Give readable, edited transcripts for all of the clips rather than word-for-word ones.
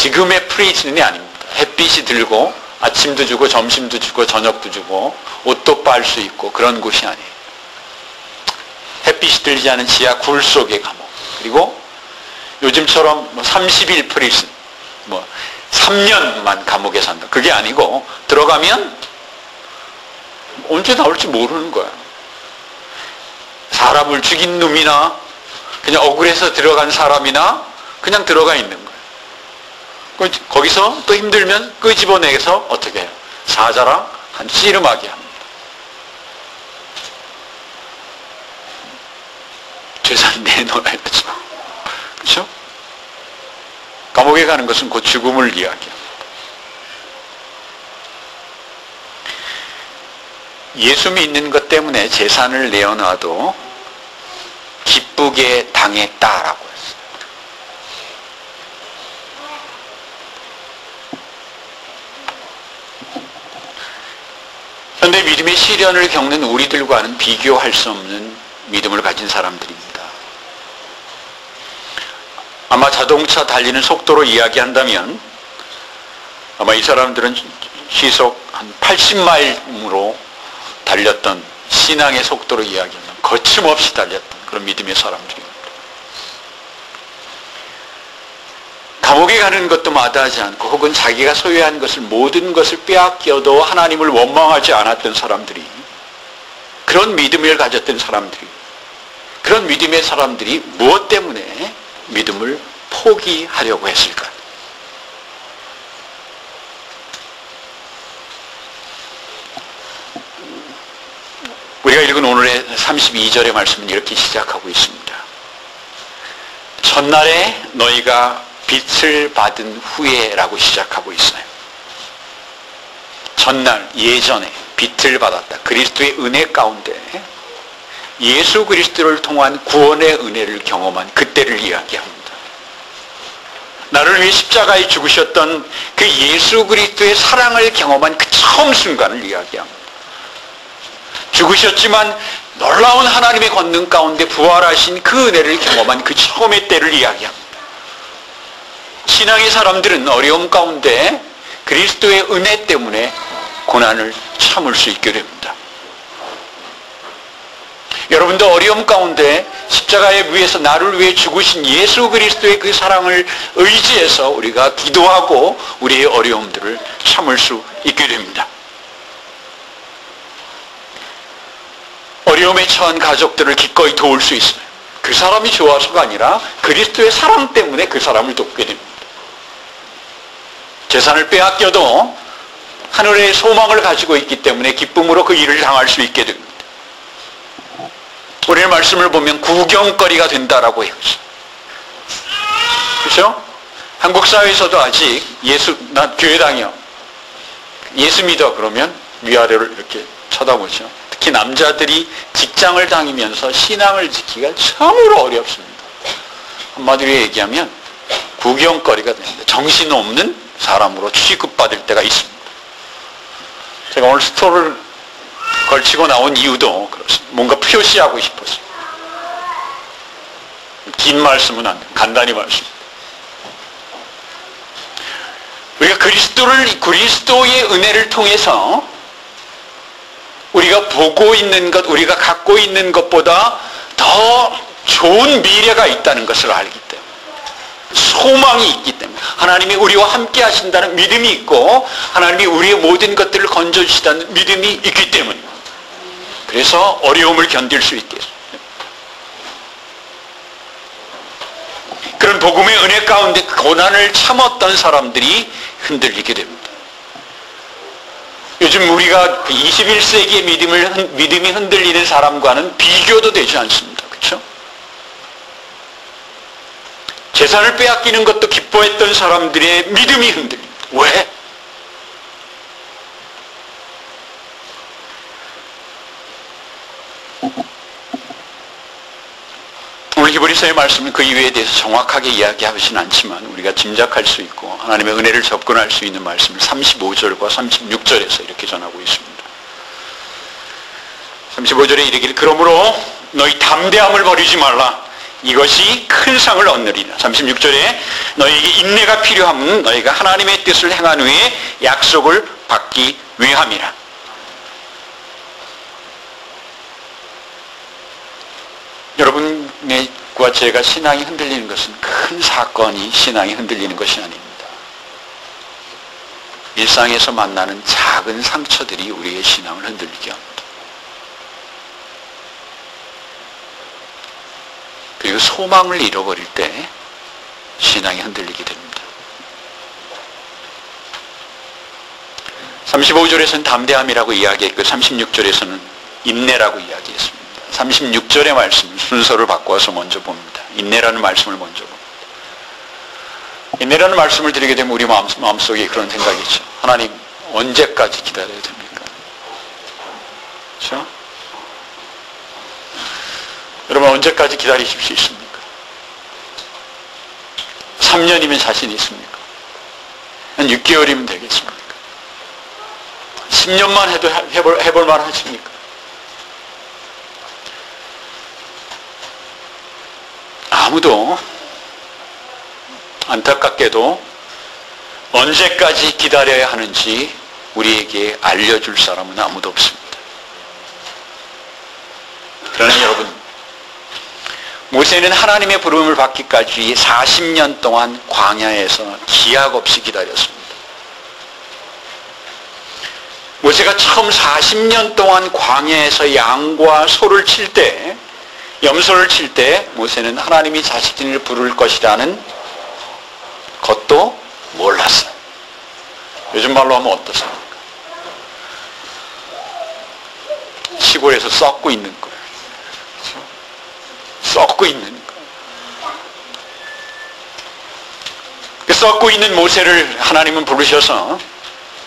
지금의 프리즌이 아닙니다. 햇빛이 들고 아침도 주고 점심도 주고 저녁도 주고 옷도 빨 수 있고 그런 곳이 아니에요. 햇빛이 들지 않은 지하 굴 속의 감옥. 그리고 요즘처럼 30일 프리즌, 3년만 감옥에 산다. 그게 아니고 들어가면 언제 나올지 모르는 거야. 사람을 죽인 놈이나 그냥 억울해서 들어간 사람이나 그냥 들어가 있는 거예요. 거기서 또 힘들면 끄집어내서 어떻게 해요? 사자랑 한 씨름하게 합니다. 재산 내놓아야죠. 그렇죠? 감옥에 가는 것은 곧 죽음을 이야기합니다. 예수 믿는 것 때문에 재산을 내어놔도 기쁘게 당했다라고 했어요. 현대 믿음의 시련을 겪는 우리들과는 비교할 수 없는 믿음을 가진 사람들입니다. 아마 자동차 달리는 속도로 이야기한다면 아마 이 사람들은 시속 한 80마일으로 달렸던 신앙의 속도로 이야기하면 거침없이 달렸던 그런 믿음의 사람들입니다. 감옥에 가는 것도 마다하지 않고 혹은 자기가 소유한 것을 모든 것을 빼앗겨도 하나님을 원망하지 않았던 사람들이, 그런 믿음을 가졌던 사람들이, 그런 믿음의 사람들이 무엇 때문에 믿음을 포기하려고 했을까? 우리가 읽은 오늘의 32절의 말씀은 이렇게 시작하고 있습니다. 첫날에 너희가 빛을 받은 후에라고 시작하고 있어요. 첫날, 예전에 빛을 받았다. 그리스도의 은혜 가운데 예수 그리스도를 통한 구원의 은혜를 경험한 그때를 이야기합니다. 나를 위해 십자가에 죽으셨던 그 예수 그리스도의 사랑을 경험한 그 처음 순간을 이야기합니다. 죽으셨지만 놀라운 하나님의 권능 가운데 부활하신 그 은혜를 경험한 그 처음의 때를 이야기합니다. 신앙의 사람들은 어려움 가운데 그리스도의 은혜 때문에 고난을 참을 수 있게 됩니다. 여러분도 어려움 가운데 십자가에 위해서 나를 위해 죽으신 예수 그리스도의 그 사랑을 의지해서 우리가 기도하고 우리의 어려움들을 참을 수 있게 됩니다. 어려움에 처한 가족들을 기꺼이 도울 수 있어요. 그 사람이 좋아서가 아니라 그리스도의 사랑 때문에 그 사람을 돕게 됩니다. 재산을 빼앗겨도 하늘의 소망을 가지고 있기 때문에 기쁨으로 그 일을 당할 수 있게 됩니다. 오늘 말씀을 보면 구경거리가 된다라고 해요. 그렇죠? 한국 사회에서도 아직 나 교회 다녀, 예수 믿어 그러면 위아래로 이렇게 쳐다보죠. 특히 남자들이 직장을 다니면서 신앙을 지키기가 참으로 어렵습니다. 한마디로 얘기하면 구경거리가 됩니다. 정신없는 사람으로 취급받을 때가 있습니다. 제가 오늘 스토를 걸치고 나온 이유도 그렇습니다. 뭔가 표시하고 싶었어요. 긴 말씀은 안 돼요. 간단히 말씀. 우리가 그리스도의 은혜를 통해서 우리가 보고 있는 것, 우리가 갖고 있는 것보다 더 좋은 미래가 있다는 것을 알기 때문에, 소망이 있기 때문에, 하나님이 우리와 함께 하신다는 믿음이 있고 하나님이 우리의 모든 것들을 건져주시다는 믿음이 있기 때문에, 그래서 어려움을 견딜 수 있게 했습니다. 그런 복음의 은혜 가운데 고난을 참았던 사람들이 흔들리게 됩니다. 요즘 우리가 21세기의 믿음이 흔들리는 사람과는 비교도 되지 않습니다. 그렇죠? 재산을 빼앗기는 것도 기뻐했던 사람들의 믿음이 흔들립니다. 왜? 오늘 히브리서의 말씀은 그 이유에 대해서 정확하게 이야기하지는 않지만 우리가 짐작할 수 있고 하나님의 은혜를 접근할 수 있는 말씀을 35절과 36절에서 이렇게 전하고 있습니다. 35절에 이르기를 그러므로 너희 담대함을 버리지 말라. 이것이 큰 상을 얻으리라. 36절에 너희에게 인내가 필요함은 너희가 하나님의 뜻을 행한 후에 약속을 받기 위함이라. 여러분과 제가 신앙이 흔들리는 것은 큰 사건이 신앙이 흔들리는 것이 아닙니다. 일상에서 만나는 작은 상처들이 우리의 신앙을 흔들리게 합니다. 그리고 소망을 잃어버릴 때 신앙이 흔들리게 됩니다. 35절에서는 담대함이라고 이야기했고 36절에서는 인내라고 이야기했습니다. 36절의 말씀 순서를 바꿔서 먼저 봅니다. 인내라는 말씀을 먼저 봅니다. 인내라는 말씀을 드리게 되면 우리 마음속에 그런 생각이 있죠. 하나님 언제까지 기다려야 됩니까? 그렇죠? 여러분 언제까지 기다리실 수 있습니까? 3년이면 자신 있습니까? 한 6개월이면 되겠습니까? 10년만 해도 해볼 만 하십니까? 아무도 안타깝게도 언제까지 기다려야 하는지 우리에게 알려줄 사람은 아무도 없습니다. 그러나 여러분, 모세는 하나님의 부름을 받기까지 40년 동안 광야에서 기약 없이 기다렸습니다. 모세가 처음 40년 동안 광야에서 양과 소를 칠 때, 염소를 칠 때 모세는 하나님이 자신을 부를 것이라는 것도 몰랐어요. 요즘 말로 하면 어떻습니까? 시골에서 썩고 있는 거예요. 그렇죠? 썩고 있는 거예요. 썩고 있는 모세를 하나님은 부르셔서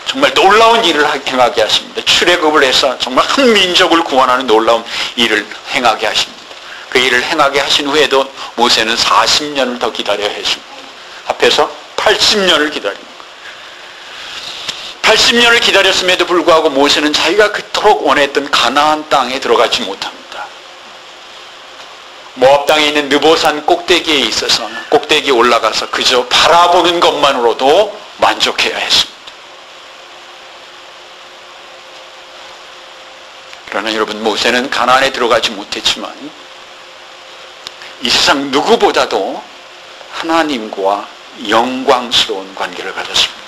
정말 놀라운 일을 행하게 하십니다. 출애굽을 해서 정말 한 민족을 구원하는 놀라운 일을 행하게 하십니다. 그 일을 행하게 하신 후에도 모세는 40년을 더 기다려야 했습니다. 합해서 80년을 기다린 거예요. 80년을 기다렸음에도 불구하고 모세는 자기가 그토록 원했던 가나안 땅에 들어가지 못합니다. 모압 땅에 있는 느보산 꼭대기에 있어서 꼭대기에 올라가서 그저 바라보는 것만으로도 만족해야 했습니다. 그러나 여러분, 모세는 가나안에 들어가지 못했지만 이 세상 누구보다도 하나님과 영광스러운 관계를 가졌습니다.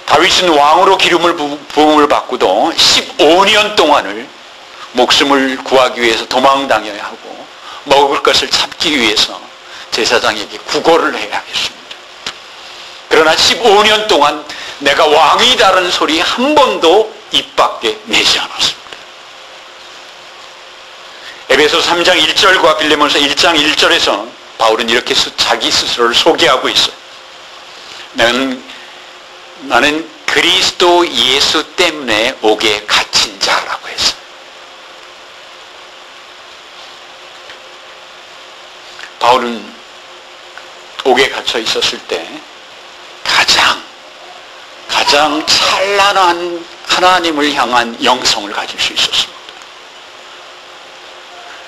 다윗은 왕으로 기름을 부음을 받고도 15년 동안을 목숨을 구하기 위해서 도망다녀야 하고 먹을 것을 찾기 위해서 제사장에게 구걸을 해야 했습니다. 그러나 15년 동안 내가 왕이다라는 소리 한 번도 입 밖에 내지 않았습니다. 에베소 3장 1절과 빌레몬서 1장 1절에서 바울은 이렇게 자기 스스로를 소개하고 있어요. 나는 그리스도 예수 때문에 옥에 갇힌 자라고 했어요. 바울은 옥에 갇혀 있었을 때 가장 찬란한 하나님을 향한 영성을 가질 수 있었습니다.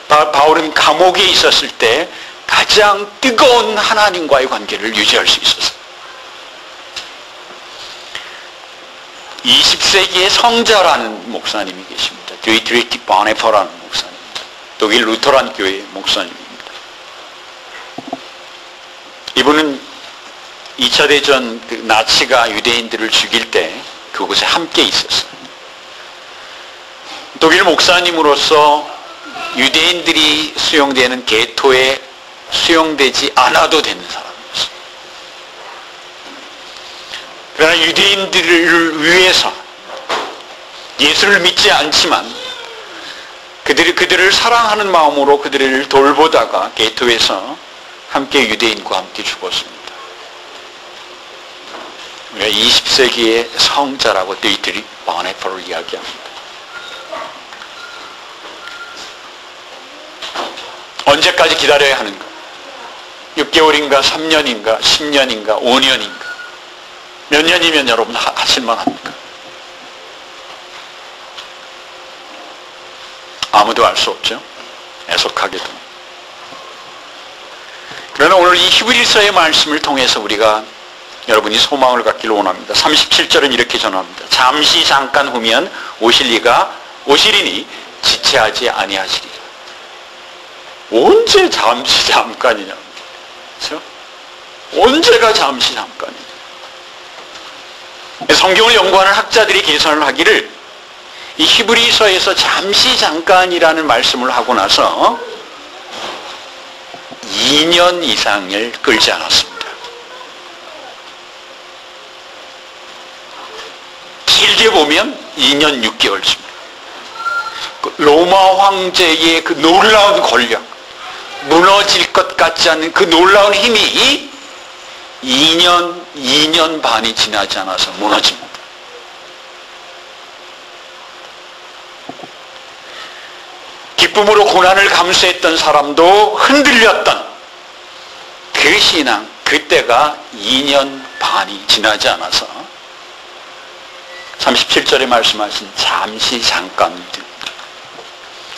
바울은 감옥에 있었을 때 가장 뜨거운 하나님과의 관계를 유지할 수 있었어요. 20세기의 성자라는 목사님이 계십니다. 디트리히 바네퍼라는 목사님입니다. 독일 루터란 교회의 목사님입니다. 이분은 2차 대전 나치가 유대인들을 죽일 때 그곳에 함께 있었어요. 독일 목사님으로서 유대인들이 수용되는 게토에 수용되지 않아도 되는 사람이었어요. 그러나 유대인들을 위해서 예수를 믿지 않지만 그들을 사랑하는 마음으로 그들을 돌보다가 게토에서 함께 유대인과 함께 죽었습니다. 우리가 20세기의 성자라고 디트리히 바네퍼를 이야기합니다. 언제까지 기다려야 하는가? 6개월인가 3년인가 10년인가 5년인가 몇 년이면 여러분 하실만 합니까? 아무도 알 수 없죠. 애석하게도. 그러나 오늘 이 히브리서의 말씀을 통해서 우리가 여러분이 소망을 갖기를 원합니다. 37절은 이렇게 전합니다. 잠시 잠깐 후면 오시리니 지체하지 아니하시리라. 언제 잠시 잠깐이냐. 그렇죠? 언제가 잠시 잠깐이냐. 성경을 연구하는 학자들이 계산을 하기를 이 히브리서에서 잠시 잠깐이라는 말씀을 하고 나서 2년 이상을 끌지 않았습니다. 길게 보면 2년 6개월쯤. 로마 황제의 그 놀라운 권력, 무너질 것 같지 않는 그 놀라운 힘이 2년 반이 지나지 않아서 무너집니다. 기쁨으로 고난을 감수했던 사람도 흔들렸던 그 신앙, 그때가 2년 반이 지나지 않아서 37절에 말씀하신 잠시 잠깐,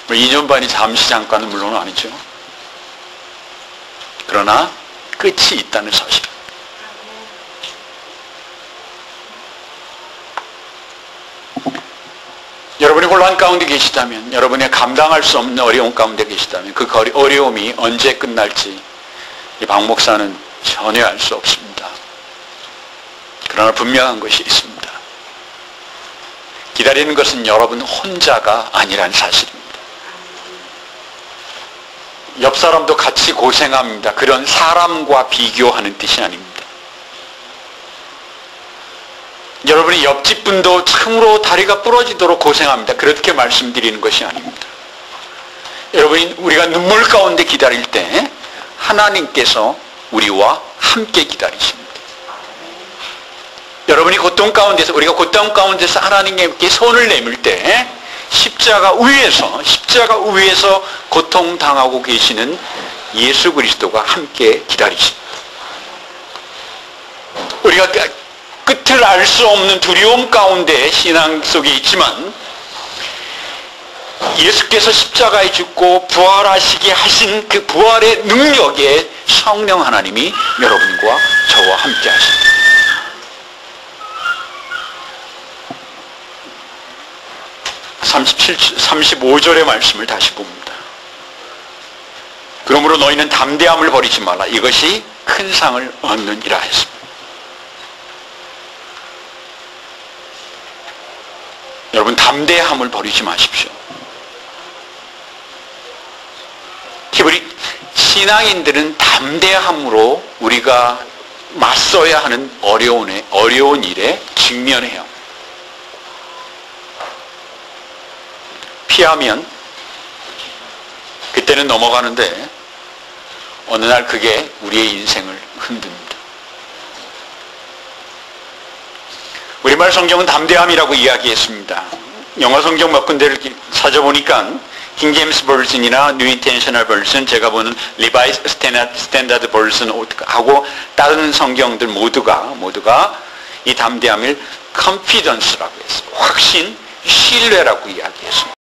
2년 반이 잠시 잠깐은 물론 아니죠. 그러나 끝이 있다는 사실. 여러분이 혼란 가운데 계시다면, 여러분이 감당할 수 없는 어려움 가운데 계시다면 그 어려움이 언제 끝날지 이 박 목사는 전혀 알 수 없습니다. 그러나 분명한 것이 있습니다. 기다리는 것은 여러분 혼자가 아니라는 사실입니다. 옆 사람도 같이 고생합니다. 그런 사람과 비교하는 뜻이 아닙니다. 여러분이 옆집 분도 참으로 다리가 부러지도록 고생합니다. 그렇게 말씀드리는 것이 아닙니다. 여러분이 우리가 눈물 가운데 기다릴 때 하나님께서 우리와 함께 기다리십니다. 여러분이 고통 가운데서, 우리가 고통 가운데서 하나님께 손을 내밀 때 십자가 위에서 고통당하고 계시는 예수 그리스도가 함께 기다리십니다. 우리가 끝을 알 수 없는 두려움 가운데 신앙 속에 있지만 예수께서 십자가에 죽고 부활하시게 하신 그 부활의 능력에 성령 하나님이 여러분과 저와 함께 하십니다. (37, 35절의 말씀을 다시 봅니다. 그러므로 너희는 담대함을 버리지 말라. 이것이 큰 상을 얻느니라 했습니다. 여러분, 담대함을 버리지 마십시오. 신앙인들은 담대함으로 우리가 맞서야 하는 어려운 일에 직면해요. 피하면 그때는 넘어가는데 어느 날 그게 우리의 인생을 흔듭니다. 우리말 성경은 담대함이라고 이야기했습니다. 영어 성경 몇 군데를 찾아보니까 킹 제임스 버전이나 뉴 인터내셔널 버전, 제가 보는 리바이스 스탠다드 버전하고 다른 성경들 모두가 이 담대함을 confidence라고 했어요. 확신, 신뢰라고 이야기했습니다.